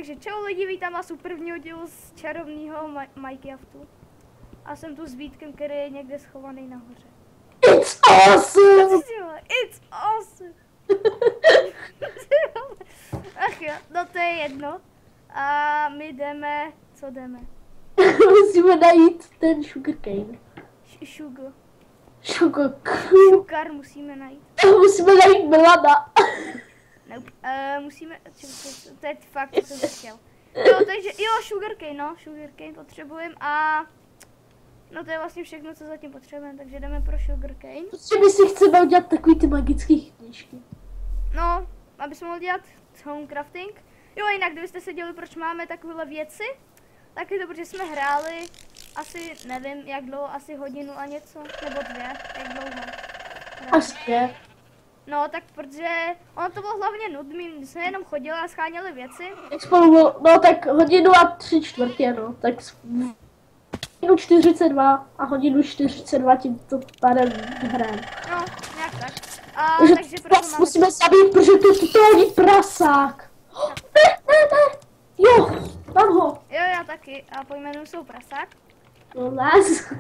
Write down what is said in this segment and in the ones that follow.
Takže čau lidi, vítám vás u prvního dílu z čarovného Minecraftu. A jsem tu s Vítkem, který je někde schovaný nahoře. It's awesome! It's awesome! Ach jo, no to je jedno. A my jdeme, co jdeme? Musíme najít ten sugarcane. Sugar musíme najít. Musíme najít Milana. Nope. Musíme, to je fakt, co jsem chtěl. Jo, takže, jo, sugarcane potřebujeme a... No to je vlastně všechno, co zatím potřebujeme, takže jdeme pro sugarcane. Prostě my si chceme udělat takový ty magické knížky. No, aby jsme mohli dělat home crafting. Jo, jinak, kdybyste se dělali, proč máme takovéhle věci, tak je to, protože jsme hráli asi, nevím, jak dlouho, asi hodinu a něco, nebo 2, jak dlouho. Asi 2. No, tak protože ono to bylo hlavně nudný, my jsme jenom chodili a scháněli věci. No tak hodinu a 3/4, no, tak hodinu 42 a hodinu 42 tímto pádem hrám. No, nějak tak. A takže proto máme... musíme zabít, protože to je totální prasák. Ne. Jo, mám ho. Jo, já taky. A pojmenuji se prasák. No, les.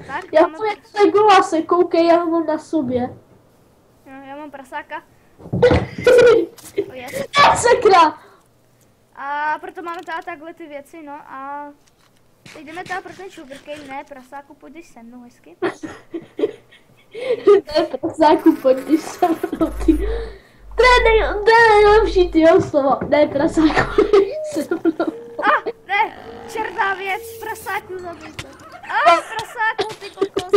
Tak, já mám to golase, koukej, já ho mám na sobě. Jo, já mám prasáka. Sakra! A proto máme takhle ty věci, no a... Teď jdeme teda pro ten sugarcane, ne, prasáku, pojď se mnou hezky. Ne, prasáku, pojď se mnou, ty. To je nejlepší tyho slova. Ne, prasáku, pojď se mnou. Ne, černá věc, prasáku zabijte. Prasáku, ty kokos.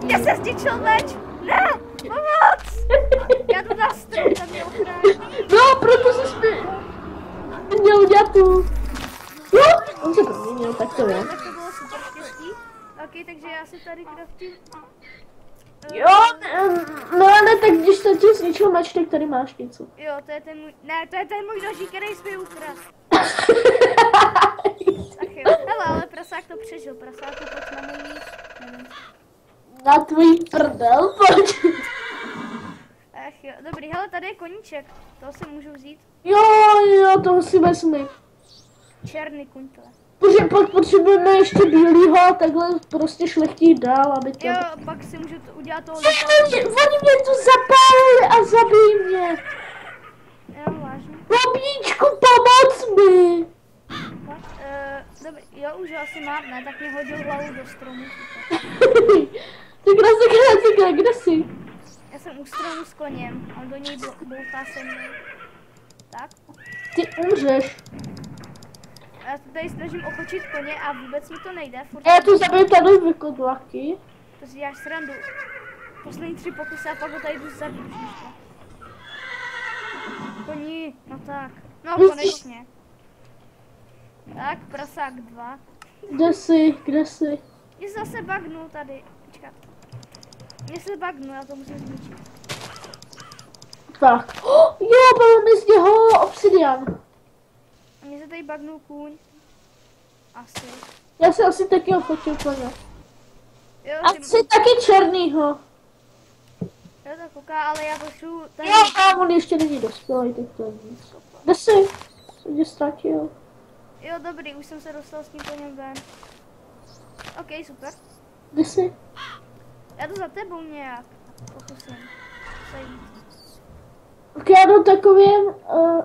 Já se zničil meč. Ne, pomoc. Já jdu na strom, tam mě ochrání. No, proto jsi měl udělat tu. Jo, on se proměnil, tak to je. Tak to bylo super štěstí. Ok, takže já si tady craftím. Jo, no ale tak když se ti zničil meč, tak tady máš něco. Jo, to je ten můj, ne, to je ten můj nožík, který jsi mi ukradl. Ach jo, hele, ale prasák to přežil, prasáku pojď na můj, nevím. Na tvůj prdel, pojď. Ach jo, dobrý, hele, tady je koníček, toho si můžu vzít. Jo, toho si vezmi. Černý kuň to je. Protože pak potřebujeme ještě bílýho a takhle prostě šlechtí dál, aby to... Jo, pak si můžu udělat toho Oni mě tu zapálili a zabijí mě. Jo, vážně. Bobíčku, pomoc mi. Dobrý, jo, už ho asi mám, ne, tak mě hodil hlavu do stromu. Sakra, kde jsi? Já jsem u stromu s koněm, on do něj bouchá se mnou. Tak. Ty umřeš. Já se tady snažím ochočit koně a vůbec mi to nejde. Furt Já tu zabiju tady vykodlaky. To si děláš srandu. Poslední 3 pokusy a pak ho tady jdu zabít. Koní, no tak. No konečně. Tak, prasák 2. Kde jsi? Mě se zase bugnul tady. Počkat. Mě se bugnul, já to musím zničit. Tak. Jo, bylo mi z něho obsidian. Mně se tady bugnul kůň. Asi. Já se asi taky ochotil koně. Jo, asi taky černýho. Jo, to kouká, ale já potřebuji tady... Jo, a on ještě není dospělý, tak to je nic. Kde jsi? Jsem tě ztratil. Jo, dobrý, už jsem se dostal s tím koněm ven. Ok, super. Kde jsi? Já jdu za tebou nějak. Pokusím. Ok, já jdu takovým,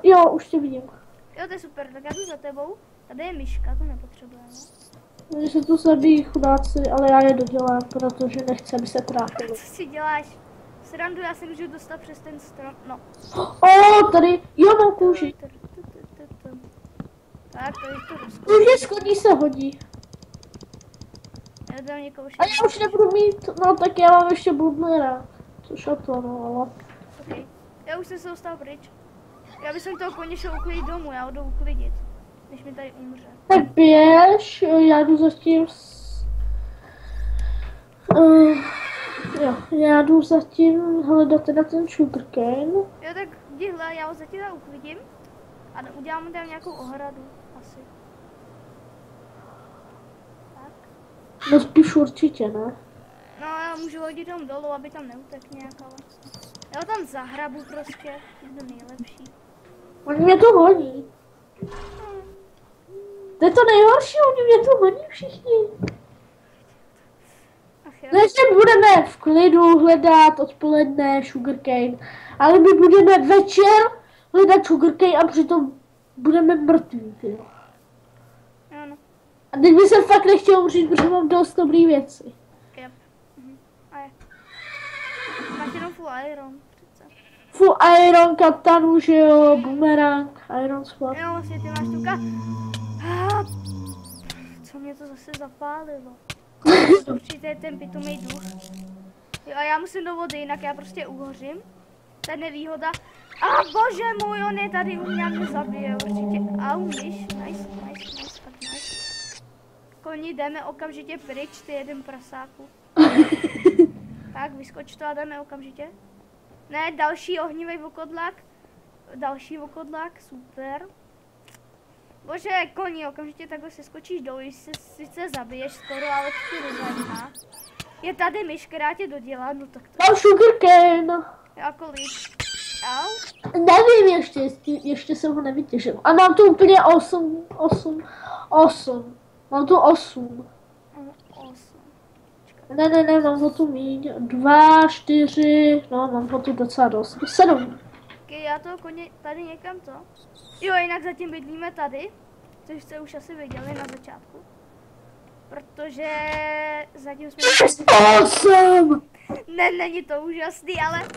jo, už tě vidím. Jo, to je super, tak já jdu za tebou. Tady je myška, to nepotřebujeme. Oni se tu zabíjí chudáci, ale já je dodělám, protože nechci, aby se trápili. Co si děláš? Srandu, já se můžu dostat přes ten strom, no. Tady, jo, mám kůži. Tak, to je to rozkouší. Kůže z koní se hodí. Já dám někoho a já už nebudu mít, no tak já mám ještě bludnera. Což je to, no, ale... Okay. Já už jsem se dostal pryč. Já bych toho koně šel uklidit domů, já ho jdu uklidit. Než mi tady umře. Tak běž, já jdu zatím jo, já jdu zatím hledat teda ten sugarcane. Jo, tak díhle, já ho zatím uklidím a udělám mu tam nějakou ohradu, asi. Tak. No spíš určitě, ne? No, já můžu hodit tam dolů, aby tam neutek nějak, ale... Já ho tam zahrabu prostě, je to nejlepší. Oni mě tu honí. To je to nejhorší, oni mě tu honí všichni. Ach jo. Ne, že budeme v klidu hledat odpoledne sugarcane, ale my budeme večer hledat sugarcane a přitom budeme mrtví, jo. Jo, no. A teď by se fakt nechtěl umřít, protože mám dost dobrý věci. Yep. A je. Máš jenom full iron. Přece. Full iron, katanu, že jo, boomerang, iron sword. Jo, vlastně ty máš tuka. Ah, co mě to zase zapálilo? Určitě je ten pitomej duch. Jo, a já musím do vody, jinak já prostě uhořím. To je nevýhoda. A bože můj, on je tady, on mě zabije určitě. Au, myš, nice, fakt nice. Koni, jdeme okamžitě pryč, ty jeden prasáku. Tak, vyskoč to a jdeme okamžitě. Ne, další ohnivý vokodlak. Další vokodlak, super. Bože, koni, okamžitě takhle se skočíš dolů, se sice zabiješ skoro, ale to tě nezajímá. Je tady myš, která tě dodělá, no tak to... Mám sugarcane. A kolik? Au? Nevím ještě jsem ho nevytěžil. A mám tu úplně 8. Mám tu 8. 8. Ne, mám ho tu míň. 2, 4, no mám ho tu docela dost. 7. Okay, já toho koně tady někam to. Jo, jinak zatím bydlíme tady, což jste už asi viděli na začátku. Protože zatím jsme... 8! Ne, není to úžasný, ale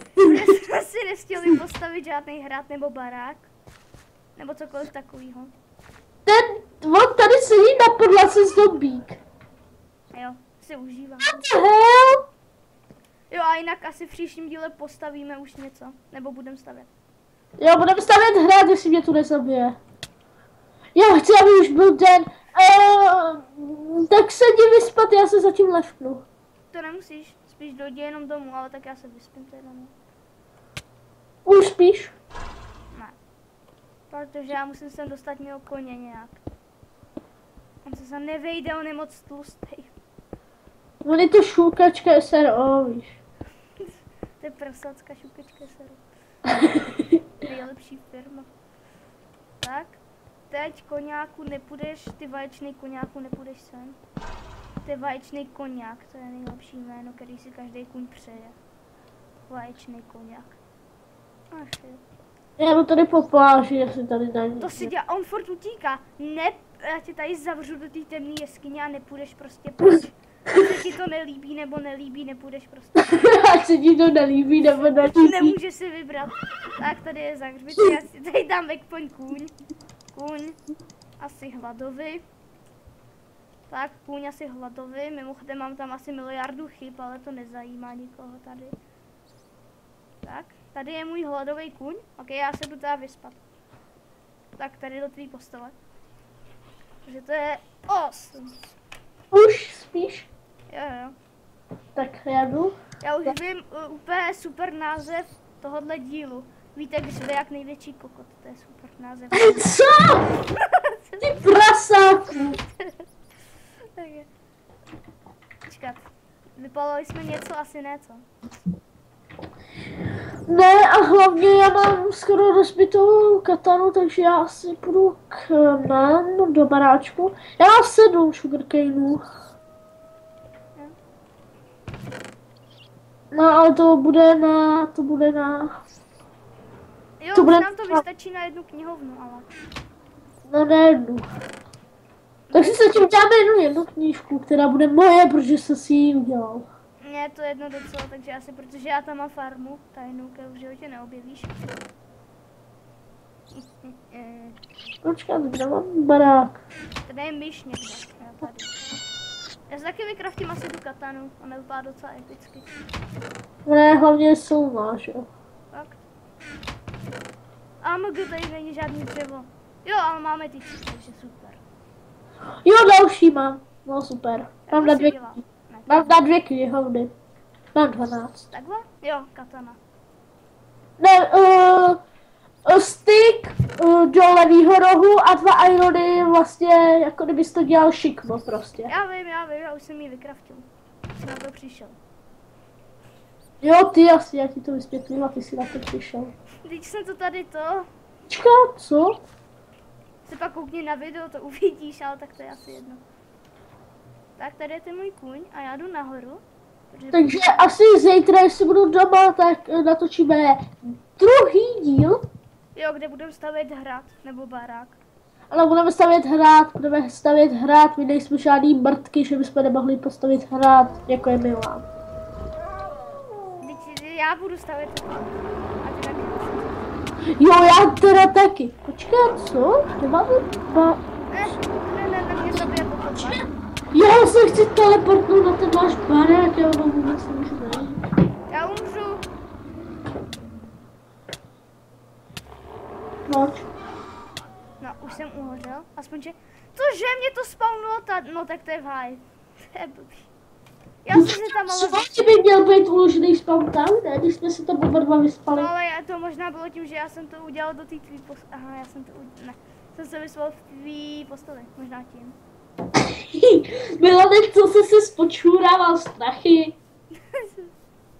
jsme si nechtěli postavit žádný hrad nebo barák. Nebo cokoliv takového. On tady sedí na podlaze zombík. Jo, si užívám. What the hell? Jo, a jinak asi v příštím díle postavíme už něco. Nebo budeme stavět. Jo, budeme stavět hrad, jestli mě tu nezabije. Já chci, aby už byl den. Tak se jdi vyspat, já se zatím lefknu. To nemusíš, spíš dojdi jenom domů, ale tak já se vyspím teda. Už spíš? Ne. Protože já musím sem dostat mého koně nějak. On se sem nevejde, on je moc tlustý. On je to šůkačka SRO, víš. To je prasacká šukačka seru. Nejlepší firma. Tak, teď koňáku nepůjdeš, ty vaječný koňáku nepůjdeš sem. Ty vaječný koňák, to je nejlepší jméno, který si každý kuň přeje. Vaječný koňák. Ach jo. Já mu tady po pláži, jestli tady není. To si dělá, on furt utíká. Ne, já tě tady zavřu do té temné jeskyně a nepůjdeš prostě pryč. Ať se ti to nelíbí nebo nelíbí, nepůjdeš prostě. Ať se ti to nelíbí nebo nelíbí. Nemůžeš si vybrat. Tak tady je zahřbitý, já si tady dám vekpoň kůň. Kůň asi hladový. Tak, kůň asi hladový. Mimochodem mám tam asi miliardu chyb, ale to nezajímá nikoho tady. Tak, tady je můj hladový kůň. Ok, já se jdu teda vyspat. Tak, tady do tvý postele. Takže to je 8. Už spíš? Jo. Tak já jdu. Já už vím úplně super název tohohle dílu. Víte, kde jak největší kokot, to je super název. Co? Ty prasáku. Počkat, vypalili jsme něco, asi ne, co? Ne, a hlavně já mám skoro rozbitou katanu, takže já asi půjdu k nám do baráčku. Já mám 7 sugarcaneů. No, ale to bude na... Jo, to bude... nám to vystačí na jednu knihovnu, ale... No, ne jednu. Takže se tím dáme jednu knížku, která bude moje, protože jsem si ji udělal. Mně je to jedno docela, takže asi, protože já tam mám farmu tajnou, kterou v životě neobjevíš. Počkat, kde mám barák? Tady je myš někde, já tady. Já si taky vykraftím asi tu katanu, ona vypadá docela epicky. Ne, hlavně je silná, že jo? Tak. A MG tady není žádný dřevo. Jo, ale máme tyčky, takže super. Jo, další mám. No super. Mám na 2 knihovny. Mám 12. Takhle? Jo, katana. Ne, stick do levýho rohu a 2 irony vlastně, jako kdybys to dělal šikmo prostě. Já vím, já už jsem ji vykraftil. Jsem na to přišel. Jo, ty asi, já ti to vysvětlím a ty si na to přišel. Teď jsem to tady to, Počkat, co? Se pak koukni na video, to uvidíš, ale tak to je asi jedno. Tak tady je ten můj kůň a já jdu nahoru. Takže asi zítra, jestli budu doma, tak natočíme druhý díl. Jo, kde budeme stavět hrad nebo barák. Ale budeme stavět hrad, my nejsme žádný mrtky, že bychom nemohli postavit hrad, jako je Milan. Vždyť já budu stavět hrad. A ty taky. Jo, já teda taky. Počkat, co? Nemáme dva... Ne, mě zabije pokud. Já se chci teleportnout na ten váš barák, já vám vůbec nemůžu najít. Já umřu. Proč? No, už jsem uhořel. Aspoň, že... Cože, mě to spawnulo no tak to je v háji. To je blbý. Já jsem si tam ale... Co by měl být uložený spawn tam, ne? Když jsme se tam oba dva vyspali. No ale to možná bylo tím, že já jsem to udělal do té tvý postavy. Aha, já jsem to ne. Jsem se vyspal v tvý postavy. Možná tím. Milane, co jsi si spočůrával strachy?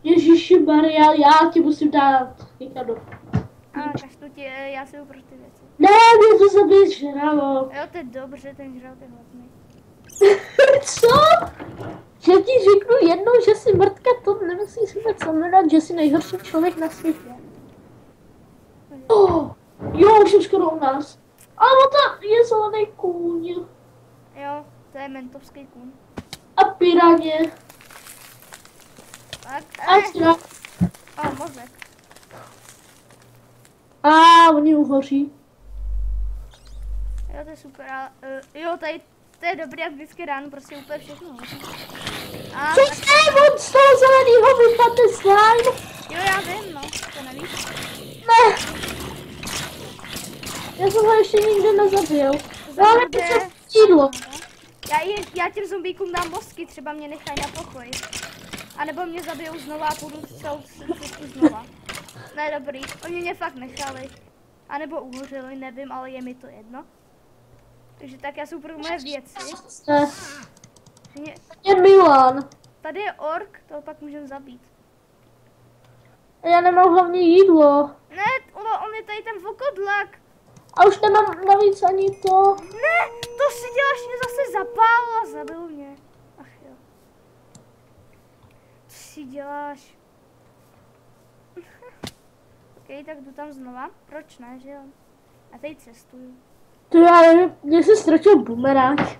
Ježiši Maria, já ti musím dát Nikado. A kašlu ti, já si jdu pro ty věci. Ne, mě to zabít žralo. Jo, to je dobře, ten žralok je hladný. Co? Že ti řeknu jednou, že jsi mrtka, to nemusíš vůbec znamenat, že jsi nejhorší člověk na světě. Oh, jo, už jsem skoro u nás. Ale tam je zelený kůň. Jo, to je mentovský kůň. A piraně. Tak, A žralok. mozek. A oni uhoří. Jo, to je super, ale, jo, tady, to je dobré, jak vždycky ráno prostě úplně všechno. A, Co je od z toho zelenýho vypadne slime? jo, já vím, no, to nevíš. Ne. Já jsem ho ještě nikdy nezabil. No, ale to je jídlo. Já těm zombíkům dám mozky, třeba mě nechají na pokoji. A nebo mě zabijou znova a půjdu celou cestu znova. Ne, dobrý, oni mě fakt nechali. A nebo uhořili, nevím, ale je mi to jedno. Takže tak já jsou pro moje věci. Ne. Mě, Je Milan. tady je ork, toho pak můžeme zabít. Já nemám hlavně jídlo. Ne, on je tady ten vlkodlak. A už nemám navíc ani to. Ne, to si děláš, mě zase zapálil a zabil mě. Ach jo. Co si děláš? Ok, tak jdu tam znova. Proč ne, že jo? A teď cestuju. To já nevím, mě se ztratil bumeráč.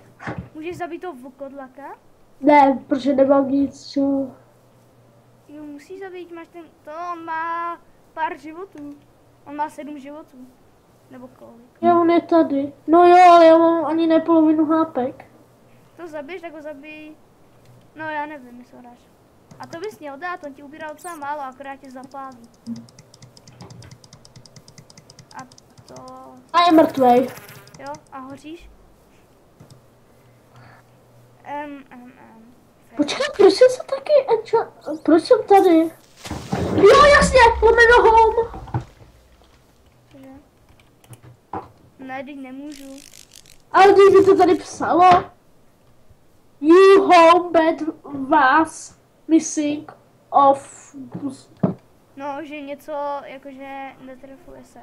Můžeš zabít toho vlkodlaka? Ne, protože nemám nic, co... Jo, musíš zabít, máš ten, to on má pár životů. On má 7 životů. Nebo kolik. Jo, on je tady. No jo, ale já mám ani ne polovinu hápek. To zabiješ, tak ho zabij. No já nevím, jestli ho dáš. A to bys měl dát, on ti ubíral docela málo, akorát tě zapálí. A to... A je mrtvej. Jo, a hoříš? Počkej, proč jsem se taky... Proč jsem tady? Jo, jasně, pomenu home. Cože? Ne, teď nemůžu. Ale když mi to tady psalo. You home bed was missing of... No, že něco, jakože netrefuje se.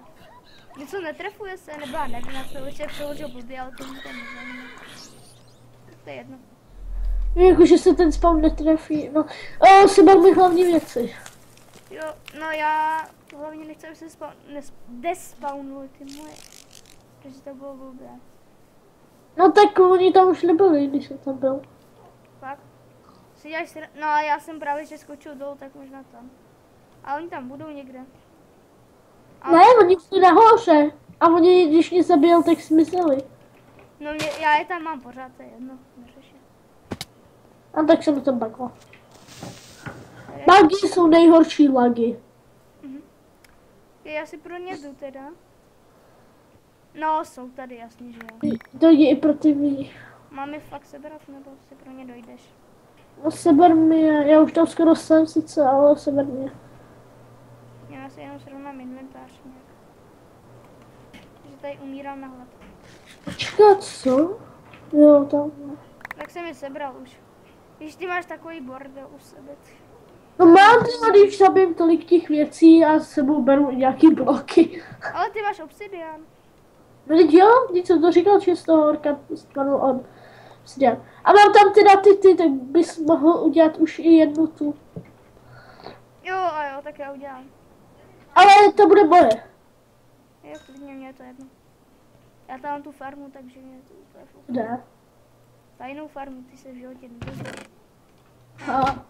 Něco netrefuje se, nebo já nevím, jak to určitě přeložil blbě, ale to mi to nezajímá. To je jedno. Jakože se ten spawn netrefí, no. Seber mi hlavní věci. Jo, no já hlavně nechci, aby se despawnuli ty moje. Protože to bylo blbě. No tak oni tam už nebyli, když jsem tam byl. Fakt? Si děláš no a já jsem právě, že skočil dolů, tak možná tam. A oni tam budou někde. Ale... Ne, oni šli nahoře. A oni, když mě zabil, tak zmizeli. No já je tam mám pořád, to je jedno, neřeším. A tak jsem to bakla. Bugy jsou nejhorší lagy. Já si pro ně jdu teda. No, jsou tady, jasně, že jo. Dojdi i pro ty mý. Mám je fakt sebrat, nebo si pro ně dojdeš? No seber mi je, já už tam skoro jsem sice, ale seber mi je. Já si jenom srovnám inventář nějak. Takže tady umírám na hlad. Počkat, co? Jo, tam. Tak jsem je sebral už. Když ty máš takový bordel u sebe. No mám to, když zabijím tolik těch věcí a s sebou beru i nějaký bloky. Ale ty máš obsidian. No teď jo, když jsem to říkal, že z toho horka spadl on obsidian. A mám tam teda ty, tak bys mohl udělat už i jednu tu. Jo, a jo, tak já udělám. Ale to bude moje. Jo, klidně, mě je to jedno. Já tam mám tu farmu, takže mě je to úplně fuk. Ne. Tajnou farmu, ty se v životě nedozvíš. A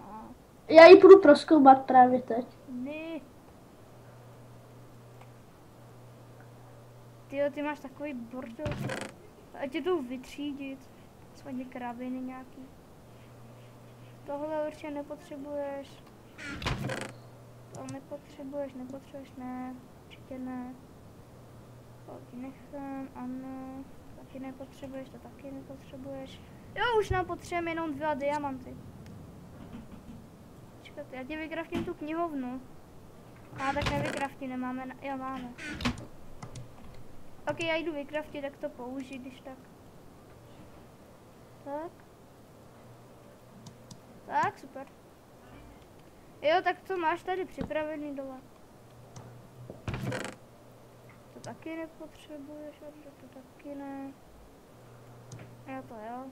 já ji budu prozkoumat právě teď. Ne. Tyjo, ty máš takový bordel. Ať tě jdou vytřídit. Svadě kraviny nějaký. Tohle určitě nepotřebuješ. To nepotřebuješ, ne. Určitě ne. To ti nechám, ano. Taky nepotřebuješ, to taky nepotřebuješ. Jo, už nám potřebujeme jenom 2 diamanty. Počkat, já ti vykraftím tu knihovnu. A tak nevykraftí, nemáme, jo máme. Ok, já jdu vykraftit, tak to použij, když tak. Tak. Tak, super. Jo, tak to máš tady připravený dole. To taky nepotřebuješ, to taky ne. Já to jo.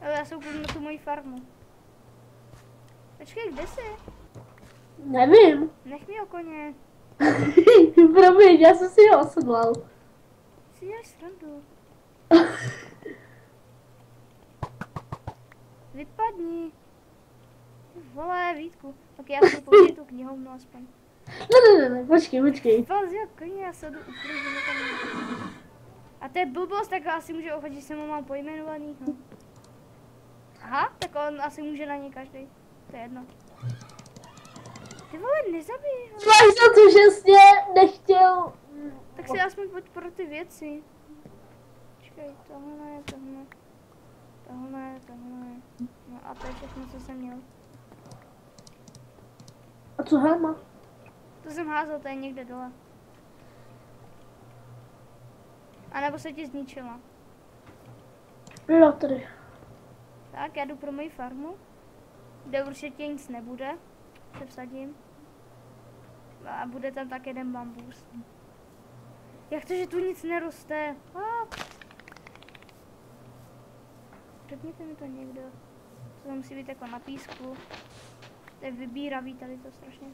Ale já se uklidím na tu moji farmu. Počkej, kde jsi? Nevím. Nech mi o koně. Promiň, já jsem si ho osedlal. Si děláš srandu. Vypadni. Ty vole, Vítku. Tak já si použiju tu knihovnu aspoň. Ne, počkej. Vypal z jeho koně, já se jdu uklidit někam. A to je blbost, tak asi může ochodit, že jsem ho mám pojmenovaný. No. Aha, tak on asi může na něj každý. To je jedno. Ty vole, nezabij ho. Máš za to, že jsi mě nechtěl. Tak si aspoň pojď pro ty věci. Počkej, tohle. No a to je všechno, co jsem měl. A co helma? To jsem házel, to je někde dole. A nebo se ti zničila. Jo, tady. Tak, já jdu pro moji farmu, kde určitě nic nebude. Se vsadím. A bude tam tak jeden bambus. Jak to, že tu nic neroste? Řekněte mi to někdo. To musí být jako na písku. To je vybíravý tady to strašně.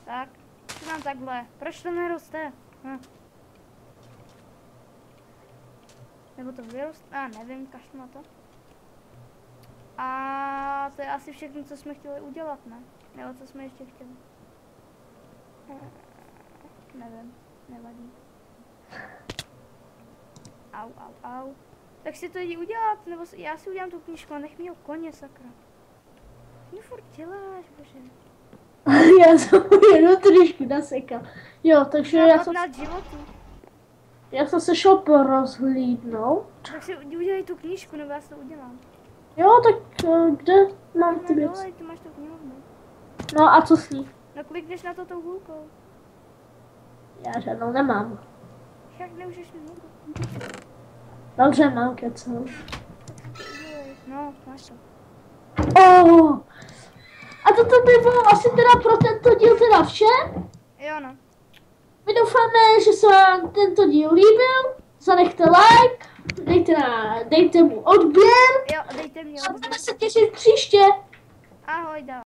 Tak, co mám takhle? Proč to neroste? Nebo to vyroste? Nevím, kašlu na to. A to je asi všechno, co jsme chtěli udělat, ne? Nebo co jsme ještě chtěli? Nevím, nevadí. Au. Tak si to jdi udělat, nebo já si udělám tu knížku a nech mi ho koně, sakra. Mě furt děláš, bože. Já jsem jenom trošku nasekal. Jo, takže já jsem se šel porozhlídnout. Tak si udělej tu knížku, nebo já si to udělám. Jo, tak kde mám ty věci? Ty máš tu knihovnu. No a co s ní? No klikneš na to tou hůlkou. Já žádnou nemám. Jak nemůžeš mít hůlku? Dobře, mám kecel. No, máš to. Oh. A toto by bylo asi teda pro tento díl teda vše. Jo, no. My doufáme, že se vám tento díl líbil. Zanechte like, dejte mu odběr. Jo, dejte mě odběr. A budeme se těšit příště. Ahoj, dál.